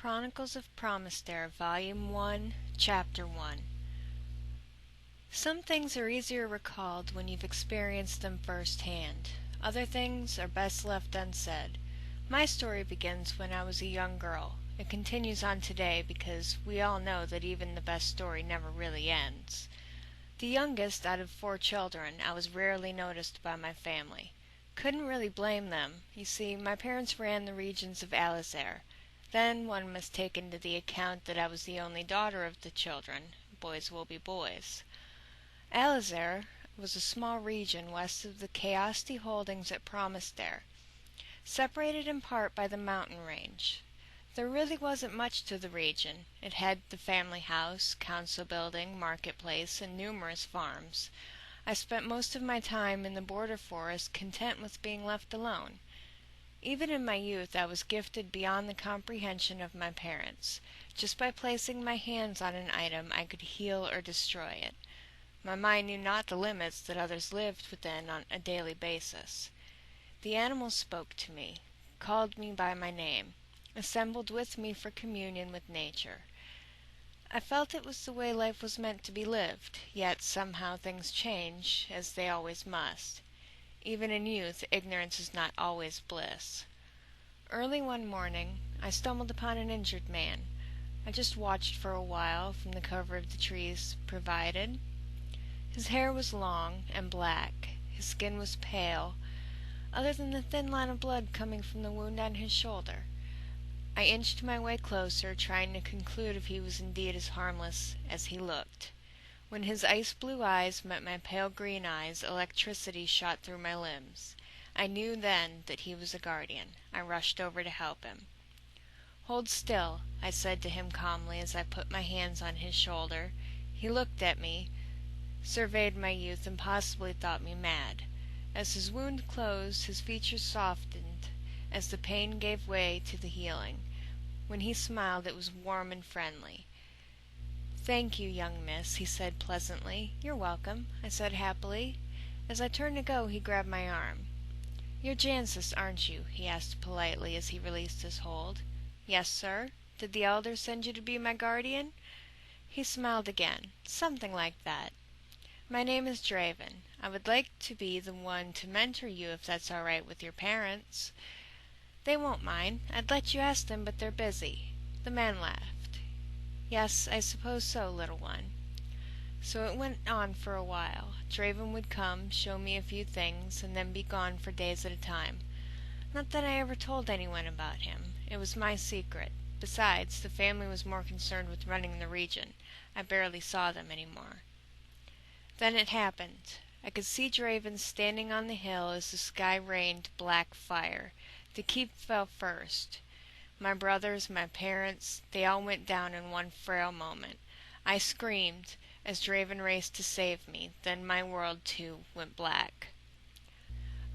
Chronicles of Promistere, Volume 1, Chapter 1. Some things are easier recalled when you've experienced them firsthand. Other things are best left unsaid. My story begins when I was a young girl. It continues on today because we all know that even the best story never really ends. The youngest out of 4 children, I was rarely noticed by my family. Couldn't really blame them. You see, my parents ran the regions of Alizare. Then one must take into the account that I was the only daughter of the children. Boys will be boys. Alizare was a small region west of the Chaosti holdings at Promistere, separated in part by the mountain range. There really wasn't much to the region. It had the family house, council building, marketplace, and numerous farms. I spent most of my time in the border forest, content with being left alone. Even in my youth I was gifted beyond the comprehension of my parents. Just by placing my hands on an item I could heal or destroy it. My mind knew not the limits that others lived within on a daily basis. The animals spoke to me, called me by my name, assembled with me for communion with nature. I felt it was the way life was meant to be lived, yet somehow things change, as they always must. Even in youth, ignorance is not always bliss. Early one morning, I stumbled upon an injured man. I just watched for a while from the cover of the trees provided. His hair was long and black. His skin was pale, other than the thin line of blood coming from the wound on his shoulder. I inched my way closer, trying to conclude if he was indeed as harmless as he looked. When his ice-blue eyes met my pale green eyes, electricity shot through my limbs. I knew then that he was a guardian. I rushed over to help him. "Hold still," I said to him calmly as I put my hands on his shoulder. He looked at me, surveyed my youth, and possibly thought me mad. As his wound closed, his features softened as the pain gave way to the healing. When he smiled, it was warm and friendly. "Thank you, young miss," he said pleasantly. "You're welcome," I said happily. As I turned to go, he grabbed my arm. "You're Jancis, aren't you?" he asked politely as he released his hold. "Yes, sir. Did the elder send you to be my guardian?" He smiled again. "Something like that. My name is Draven. I would like to be the one to mentor you if that's all right with your parents." "They won't mind. I'd let you ask them, but they're busy." The man laughed. "Yes, I suppose so, little one." So it went on for a while. Draven would come, show me a few things, and then be gone for days at a time. Not that I ever told anyone about him. It was my secret. Besides, the family was more concerned with running the region. I barely saw them anymore. Then it happened. I could see Draven standing on the hill as the sky rained black fire. The keep fell first. My brothers, my parents, they all went down in one frail moment. I screamed as Draven raced to save me. Then my world, too, went black.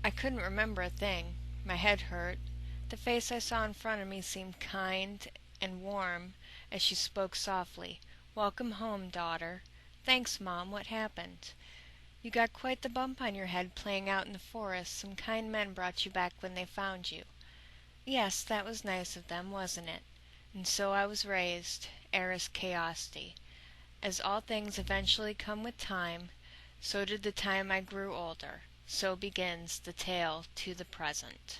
I couldn't remember a thing. My head hurt. The face I saw in front of me seemed kind and warm as she spoke softly. "Welcome home, daughter." "Thanks, Mom. What happened?" "You got quite the bump on your head playing out in the forest. Some kind men brought you back when they found you." "Yes, that was nice of them, wasn't it? And so I was raised, Eris Chaosti. As all things eventually come with time, so did the time I grew older. So begins the tale to the present."